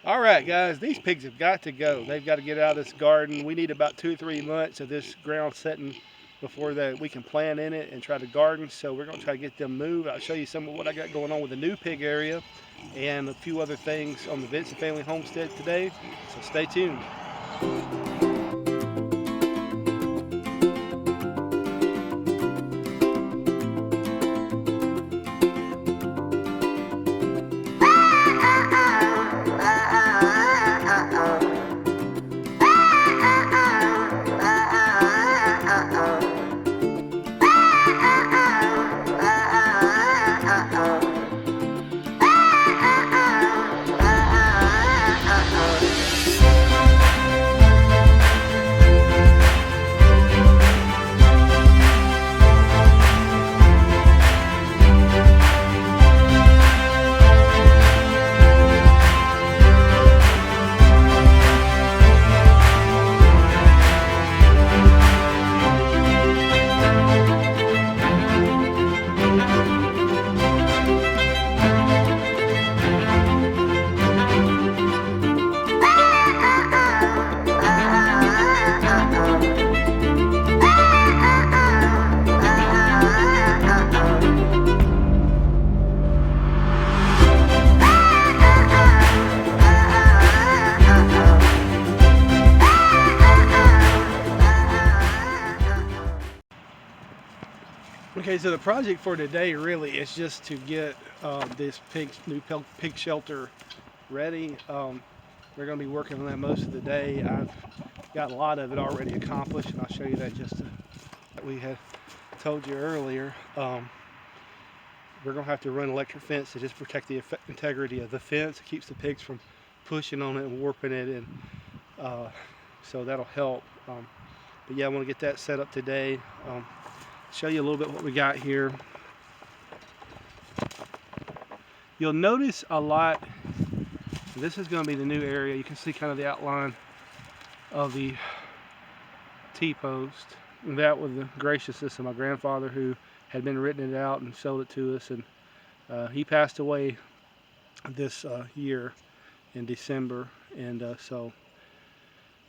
All right, guys, these pigs have got to go. They've got to get out of this garden. We need about 2 or 3 months of this ground setting before we can plant in it and try to garden. So we're going to try to get them moved. I'll show you some of what I got going on with the new pig area and a few other things on the Vincent Family Homestead today. So stay tuned. Okay, so the project for today really is just to get this new pig shelter ready. We're going to be working on that most of the day. I've got a lot of it already accomplished, and I'll show you that we had told you earlier. We're going to have to run electric fence to just protect the integrity of the fence. It keeps the pigs from pushing on it and warping it, and so that'll help. But yeah, I want to get that set up today. Show you a little bit what we got here. You'll notice a lot, this is going to be the new area. You can see kind of the outline of the T-post. And that was the graciousness of my grandfather, who had been written it out and sold it to us. And he passed away this year in December. And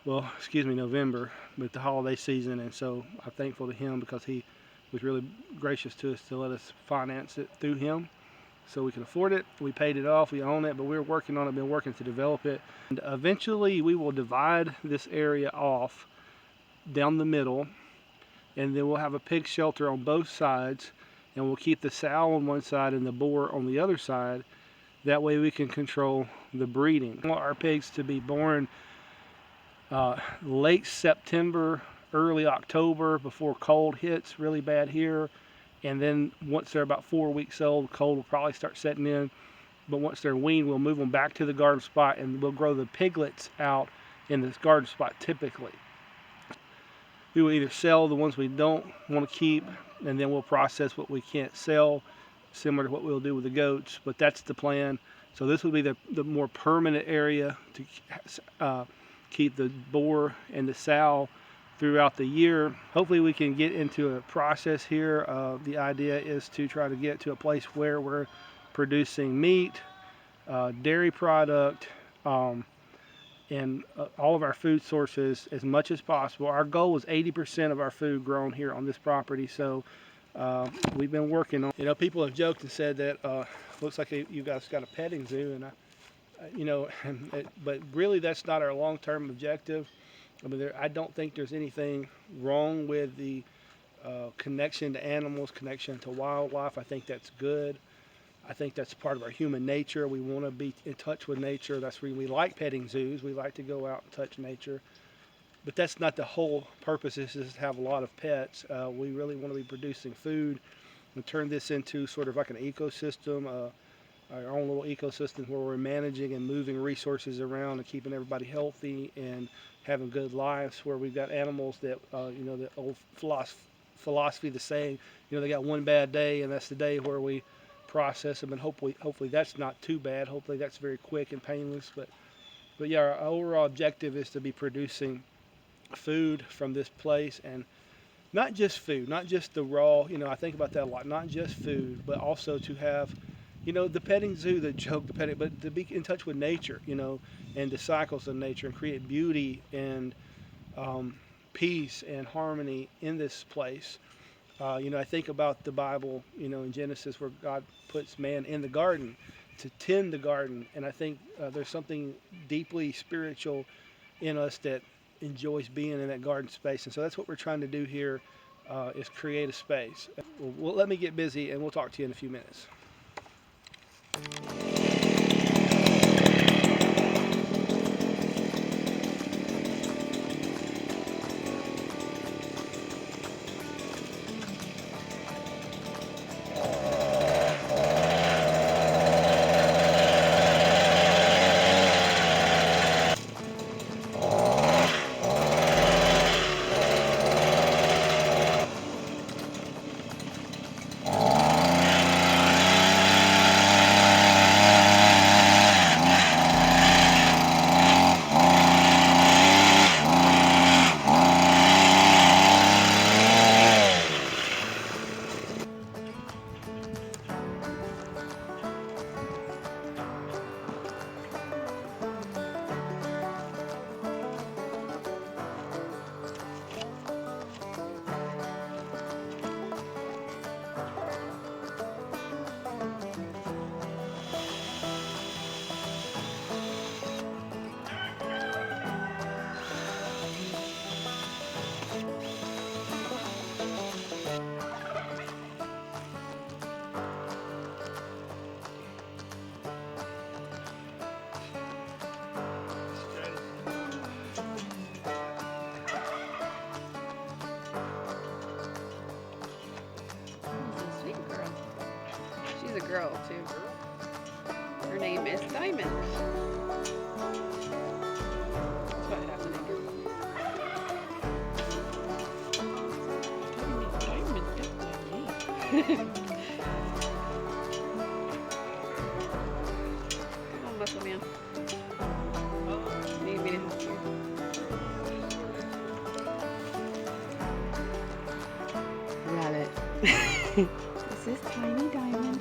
November, with the holiday season. And so I'm thankful to him because he was really gracious to us to let us finance it through him so we can afford it. We paid it off, we own it, but we're working on it, been working to develop it. And eventually we will divide this area off down the middle, and then we'll have a pig shelter on both sides, and we'll keep the sow on one side and the boar on the other side. That way we can control the breeding. We want our pigs to be born late September, early October, before cold hits really bad here. And then once they're about 4 weeks old, cold will probably start setting in. But once they're weaned, we'll move them back to the garden spot, and we'll grow the piglets out in this garden spot typically. We will either sell the ones we don't want to keep, and then we'll process what we can't sell, similar to what we'll do with the goats, but that's the plan. So this will be the more permanent area to keep the boar and the sow throughout the year. Hopefully we can get into a process here. The idea is to try to get to a place where we're producing meat, dairy product, and all of our food sources as much as possible. Our goal is 80% of our food grown here on this property. So we've been working on, people have joked and said that looks like you guys got a petting zoo, and but really that's not our long-term objective. I mean, I don't think there's anything wrong with the connection to animals, connection to wildlife. I think that's good. I think that's part of our human nature. We want to be in touch with nature. That's why we like petting zoos. We like to go out and touch nature. But that's not the whole purpose. This is to have a lot of pets. We really want to be producing food and turn this into sort of like an ecosystem, our own little ecosystem where we're managing and moving resources around and keeping everybody healthy and having good lives, where we've got animals that, the old philosophy, the saying, they got one bad day, and that's the day where we process them, and hopefully that's not too bad. Hopefully that's very quick and painless. But yeah, our overall objective is to be producing food from this place, and not just food, not just the raw, I think about that a lot, not just food, but also to have you know, the petting zoo, the joke, the petting, but to be in touch with nature, you know, and the cycles of nature and create beauty and um, peace and harmony in this place. You know, I think about the Bible, you know, in Genesis where God puts man in the garden to tend the garden. And I think there's something deeply spiritual in us that enjoys being in that garden space. And so that's what we're trying to do here is create a space. Well, let me get busy and we'll talk to you in a few minutes. She's a girl too. Her name is Diamond. That's what I have to name her. Diamond, that's my name. Come on, muscle man. Need me to help you? Rabbit. This is Tiny Diamond.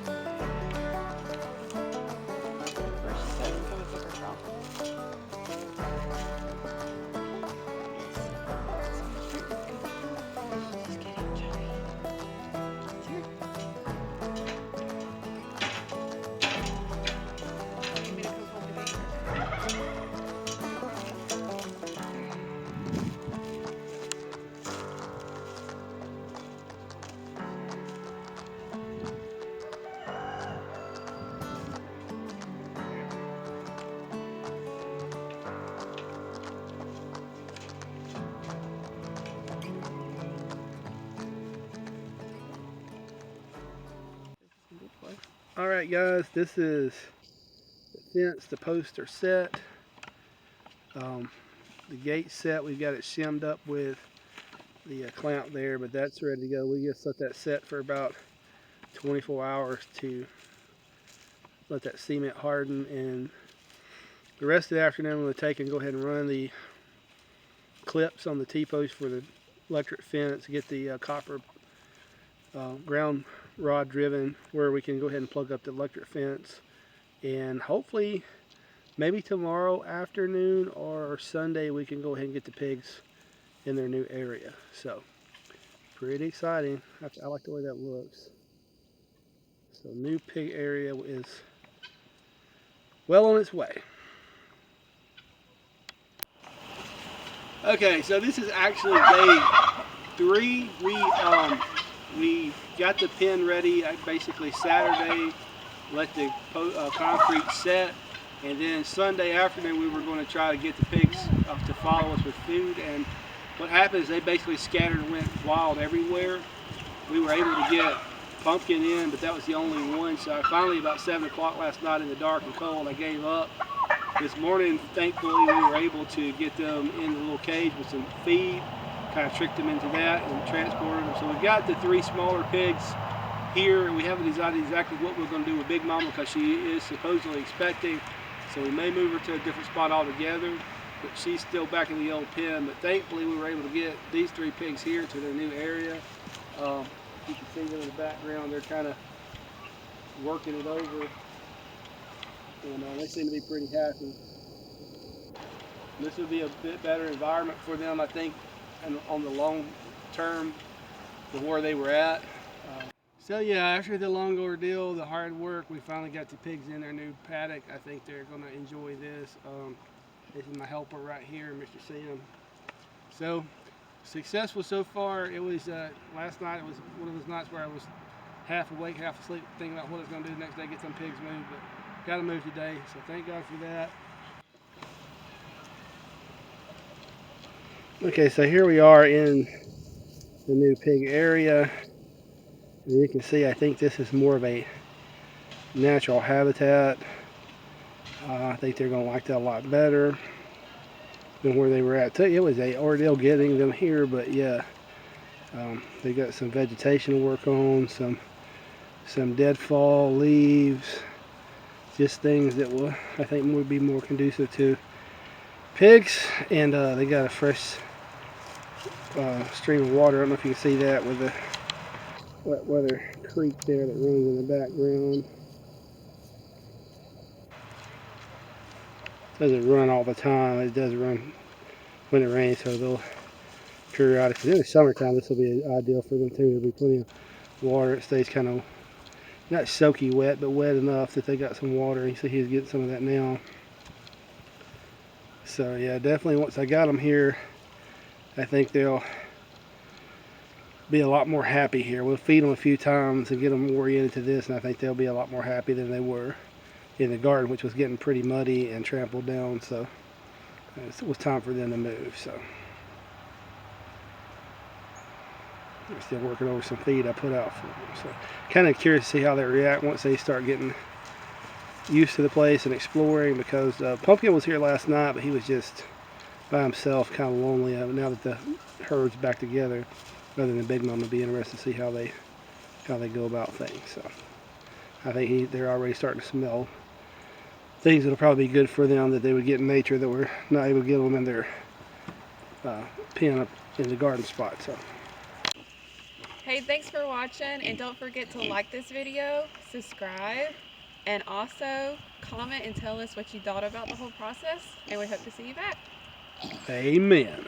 All right, guys, this is the fence. The posts are set. The gate set. We've got it shimmed up with the clamp there, but that's ready to go. We just let that set for about 24 hours to let that cement harden, and the rest of the afternoon I'm going to take and go ahead and run the clips on the T-post for the electric fence, get the copper ground rod driven where we can go ahead and plug up the electric fence, and hopefully maybe tomorrow afternoon or Sunday we can go ahead and get the pigs in their new area. So pretty exciting. I like the way that looks. So new pig area is well on its way. Okay, so this is actually day 3. We got the pen ready basically Saturday, let the concrete set, and then Sunday afternoon we were going to try to get the pigs to follow us with food. And what happened is they basically scattered and went wild everywhere. We were able to get pumpkin in, but that was the only one. So I finally, about 7 o'clock last night in the dark and cold, I gave up. This morning, thankfully, we were able to get them in the little cage with some feed, kind of tricked them into that and transported them. So we've got the 3 smaller pigs here, and we haven't decided exactly what we're going to do with Big Mama because she is supposedly expecting. So we may move her to a different spot altogether, but she's still back in the old pen. But thankfully, we were able to get these 3 pigs here to their new area. You can see them in the background. They're kind of working it over, and they seem to be pretty happy. This would be a bit better environment for them, I think, and on the long term from where they were at. So yeah, after the long ordeal, the hard work, we finally got the pigs in their new paddock. I think they're going to enjoy this. This is my helper right here, Mr. Sam. So successful so far. It was last night. It was one of those nights where I was half awake, half asleep, thinking about what I was going to do the next day, get some pigs moved. But got to move today, so thank God for that. Okay, so here we are in the new pig area. And you can see, I think this is more of a natural habitat. I think they're going to like that a lot better than where they were at. It was a ordeal getting them here, but yeah, they got some vegetation to work on, some deadfall leaves, just things that will, I think, would be more conducive to pigs. And they got a fresh stream of water. I don't know if you can see that with the wet weather creek there that runs in the background. It doesn't run all the time. It does run when it rains, so they'll periodically. In the summertime, this will be ideal for them too. There'll be plenty of water. It stays kind of not soaky wet, but wet enough that they got some water. You see he's getting some of that now. So yeah, definitely once I got them here, I think they'll be a lot more happy here. We'll feed them a few times and get them oriented to this, and I think they'll be a lot more happy than they were in the garden, which was getting pretty muddy and trampled down. So it was time for them to move. So they're still working over some feed I put out for them. So kind of curious to see how they react once they start getting used to the place and exploring, because Pumpkin was here last night, but he was just by himself, kind of lonely. Now that the herd's back together, other than Big Mama, be interested to see how they go about things. So I think they're already starting to smell things that'll probably be good for them that they would get in nature that we're not able to get them in their pen up in the garden spot. So Hey, thanks for watching, and don't forget to like this video, subscribe, and also comment and tell us what you thought about the whole process, and we hope to see you back. amen.